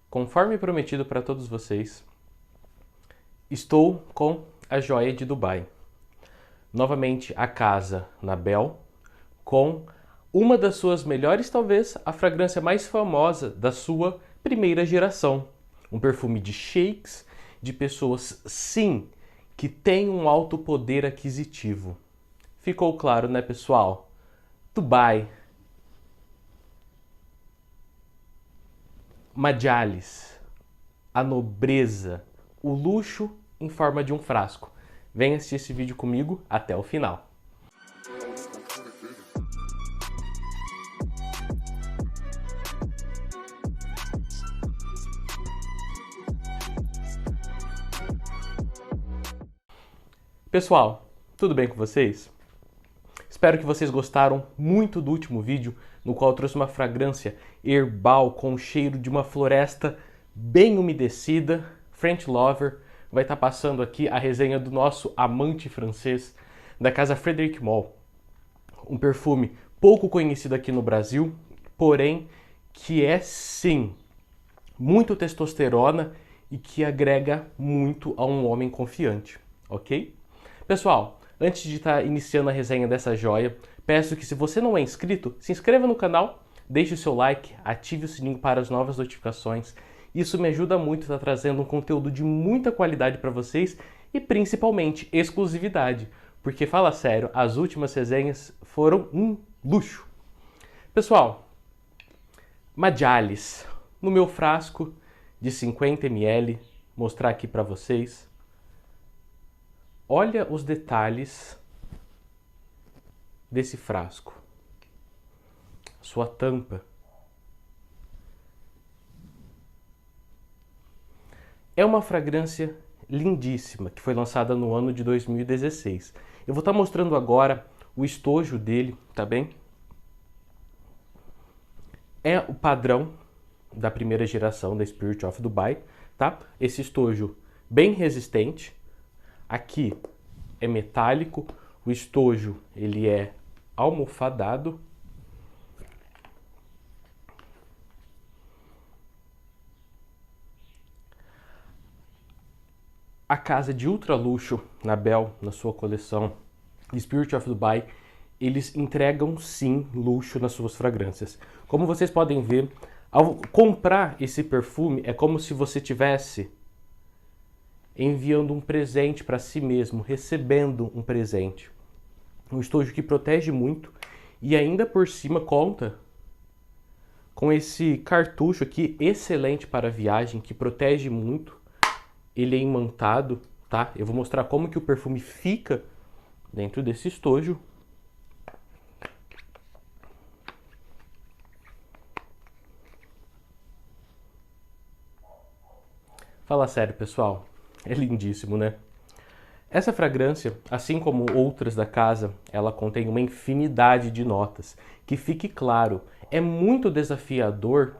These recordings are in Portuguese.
Conforme prometido para todos vocês, estou com a joia de Dubai. Novamente a casa Nabel, com uma das suas melhores, talvez a fragrância mais famosa da sua primeira geração. Um perfume de sheiks, de pessoas, sim, que têm um alto poder aquisitivo. Ficou claro, né, pessoal? Dubai. Majalis, a nobreza, o luxo em forma de um frasco. Venha assistir esse vídeo comigo até o final. Pessoal, tudo bem com vocês? Espero que vocês gostaram muito do último vídeo, no qual eu trouxe uma fragrância herbal com o cheiro de uma floresta bem umedecida. French Lover vai estar passando aqui a resenha do nosso amante francês da casa Frédéric Malle. Um perfume pouco conhecido aqui no Brasil, porém que é sim muito testosterona e que agrega muito a um homem confiante, ok? Pessoal, antes de estar iniciando a resenha dessa joia, peço que se você não é inscrito, se inscreva no canal, deixe o seu like, ative o sininho para as novas notificações. Isso me ajuda muito a estar trazendo um conteúdo de muita qualidade para vocês e principalmente exclusividade, porque fala sério, as últimas resenhas foram um luxo. Pessoal, Majalis, no meu frasco de 50 ml, mostrar aqui para vocês. Olha os detalhes desse frasco, sua tampa. É uma fragrância lindíssima que foi lançada no ano de 2016. Eu vou estar mostrando agora o estojo dele, tá bem? É o padrão da primeira geração da Spirit of Dubai, tá? Esse estojo bem resistente. Aqui é metálico, o estojo ele é almofadado. A casa de ultra luxo Nabel, na sua coleção Spirit of Dubai, eles entregam sim luxo nas suas fragrâncias. Como vocês podem ver, ao comprar esse perfume é como se você tivesse enviando um presente para si mesmo, recebendo um presente. Um estojo que protege muito e ainda por cima conta com esse cartucho aqui excelente para viagem, que protege muito. Ele é imantado, tá? Eu vou mostrar como que o perfume fica dentro desse estojo. Fala sério, pessoal. É lindíssimo, né? Essa fragrância, assim como outras da casa, ela contém uma infinidade de notas. Que fique claro, é muito desafiador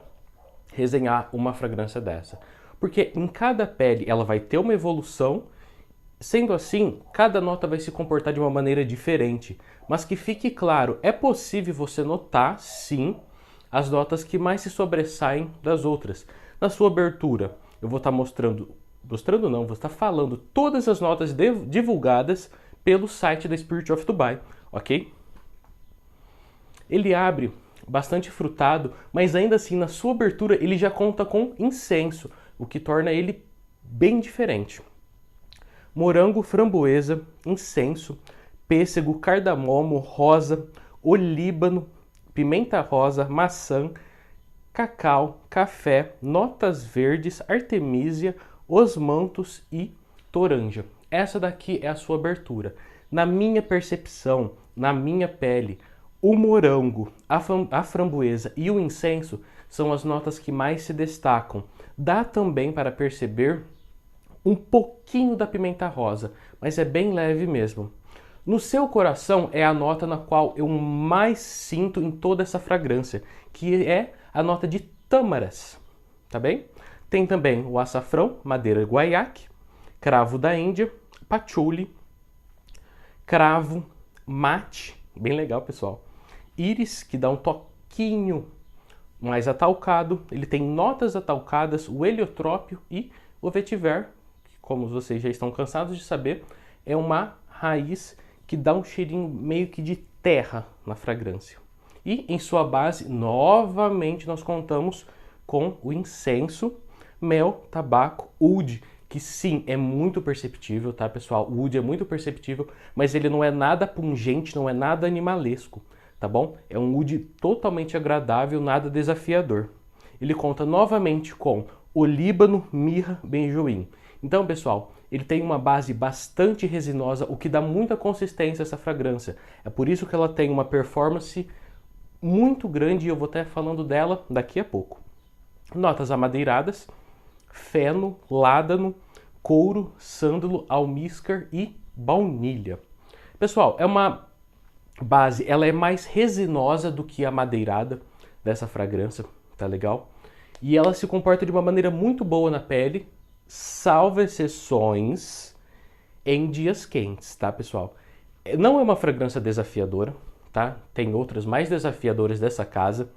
resenhar uma fragrância dessa. Porque em cada pele ela vai ter uma evolução, sendo assim, cada nota vai se comportar de uma maneira diferente. Mas que fique claro, é possível você notar, sim, as notas que mais se sobressaem das outras. Na sua abertura, eu vou estar vou estar falando todas as notas divulgadas pelo site da Spirit of Dubai, ok? Ele abre bastante frutado, mas ainda assim na sua abertura ele já conta com incenso, o que torna ele bem diferente. Morango, framboesa, incenso, pêssego, cardamomo, rosa, olíbano, pimenta rosa, maçã, cacau, café, notas verdes, artemísia, osmantos e toranja. Essa daqui é a sua abertura. Na minha percepção, na minha pele, o morango, a framboesa e o incenso são as notas que mais se destacam. Dá também para perceber um pouquinho da pimenta rosa, mas é bem leve mesmo. No seu coração é a nota na qual eu mais sinto em toda essa fragrância, que é a nota de tâmaras, tá bem? Tem também o açafrão, madeira guaiaque, cravo da Índia, patchouli, cravo, mate, bem legal, pessoal. Íris, que dá um toquinho mais atalcado, ele tem notas atalcadas, o heliotrópio e o vetiver, que, como vocês já estão cansados de saber, é uma raiz que dá um cheirinho meio que de terra na fragrância. E em sua base, novamente, nós contamos com o incenso, mel, tabaco, oud, que sim, é muito perceptível, tá, pessoal? O oud é muito perceptível, mas ele não é nada pungente, não é nada animalesco, tá bom? É um oud totalmente agradável, nada desafiador. Ele conta novamente com olíbano, mirra, benjoim. Então, pessoal, ele tem uma base bastante resinosa, o que dá muita consistência a essa fragrância. É por isso que ela tem uma performance muito grande e eu vou estar falando dela daqui a pouco. Notas amadeiradas, feno, ládano, couro, sândalo, almíscar e baunilha. Pessoal, é uma base, ela é mais resinosa do que a madeirada dessa fragrância, tá legal? E ela se comporta de uma maneira muito boa na pele, salvo exceções em dias quentes, tá, pessoal? Não é uma fragrância desafiadora, tá? Tem outras mais desafiadoras dessa casa,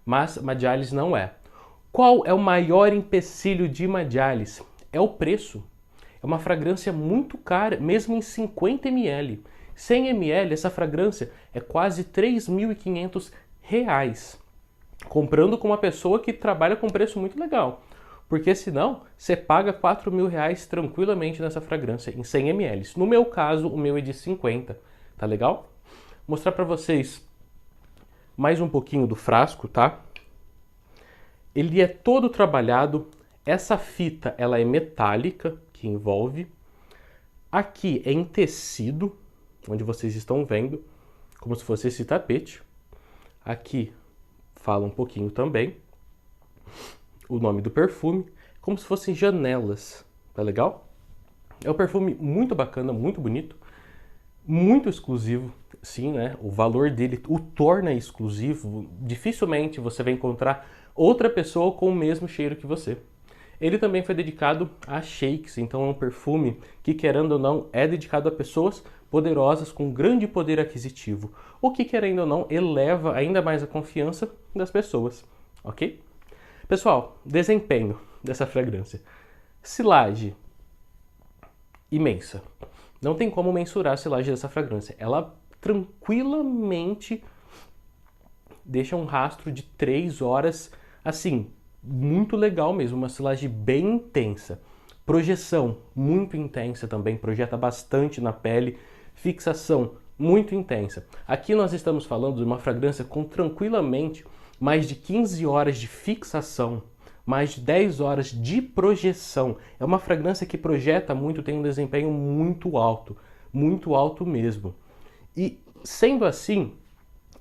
mas Madialis não é. Qual é o maior empecilho de Madialis? É o preço. É uma fragrância muito cara, mesmo em 50 ml. 100 ml, essa fragrância é quase R$ 3.500. Comprando com uma pessoa que trabalha com preço muito legal. Porque senão, você paga R$ 4.000 tranquilamente nessa fragrância, em 100 ml. No meu caso, o meu é de 50. Tá legal? Vou mostrar para vocês mais um pouquinho do frasco, tá? Ele é todo trabalhado. Essa fita, ela é metálica, que envolve. Aqui é em tecido, onde vocês estão vendo, como se fosse esse tapete. Aqui fala um pouquinho também o nome do perfume, como se fossem janelas, tá legal? É um perfume muito bacana, muito bonito, muito exclusivo, sim, né? O valor dele o torna exclusivo. Dificilmente você vai encontrar outra pessoa com o mesmo cheiro que você. Ele também foi dedicado a shakes, então é um perfume que, querendo ou não, é dedicado a pessoas poderosas com grande poder aquisitivo, o que, querendo ou não, eleva ainda mais a confiança das pessoas, ok? Pessoal, desempenho dessa fragrância. Silagem imensa. Não tem como mensurar a silagem dessa fragrância. Ela tranquilamente deixa um rastro de 3 horas, assim, muito legal mesmo, uma silagem bem intensa. Projeção muito intensa também, projeta bastante na pele. Fixação muito intensa. Aqui nós estamos falando de uma fragrância com tranquilamente mais de 15 horas de fixação, mais de 10 horas de projeção. É uma fragrância que projeta muito, tem um desempenho muito alto mesmo. E sendo assim,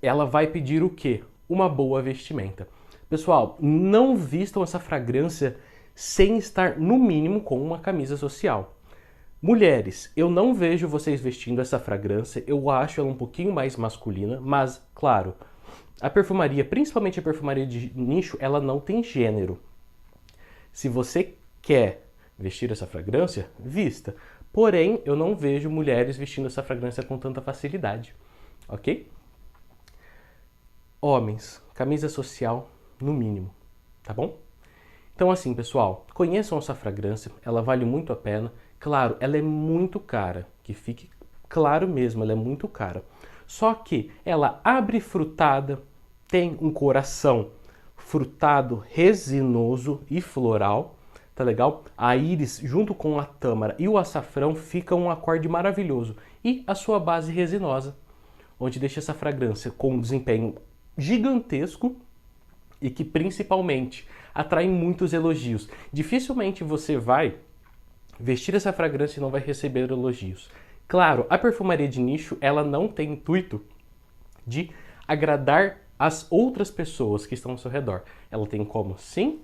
ela vai pedir o quê? Uma boa vestimenta. Pessoal, não vistam essa fragrância sem estar, no mínimo, com uma camisa social. Mulheres, eu não vejo vocês vestindo essa fragrância, eu acho ela um pouquinho mais masculina, mas, claro, a perfumaria, principalmente a perfumaria de nicho, ela não tem gênero. Se você quer vestir essa fragrância, vista. Porém, eu não vejo mulheres vestindo essa fragrância com tanta facilidade, ok? Homens, camisa social, no mínimo, tá bom? Então assim, pessoal, conheçam essa fragrância, ela vale muito a pena. Claro, ela é muito cara, que fique claro mesmo, ela é muito cara. Só que ela abre frutada, tem um coração frutado, resinoso e floral, tá legal? A íris junto com a tâmara e o açafrão fica um acorde maravilhoso. E a sua base resinosa, onde deixa essa fragrância com um desempenho gigantesco e que principalmente atrai muitos elogios. Dificilmente você vai vestir essa fragrância e não vai receber elogios. Claro, a perfumaria de nicho, ela não tem intuito de agradar as outras pessoas que estão ao seu redor. Ela tem como, sim,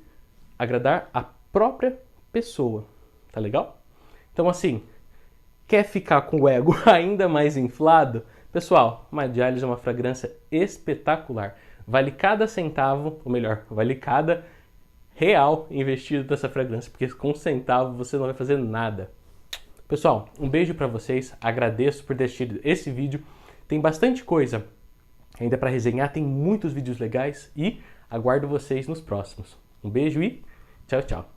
agradar a própria pessoa. Tá legal? Então, assim, quer ficar com o ego ainda mais inflado? Pessoal, Madialis é uma fragrância espetacular. Vale cada centavo, ou melhor, vale cada real investido nessa fragrância, porque com centavo você não vai fazer nada. Pessoal, um beijo pra vocês, agradeço por ter assistido esse vídeo. Tem bastante coisa ainda para resenhar, tem muitos vídeos legais e Aguardo vocês nos próximos. Um beijo e tchau, tchau.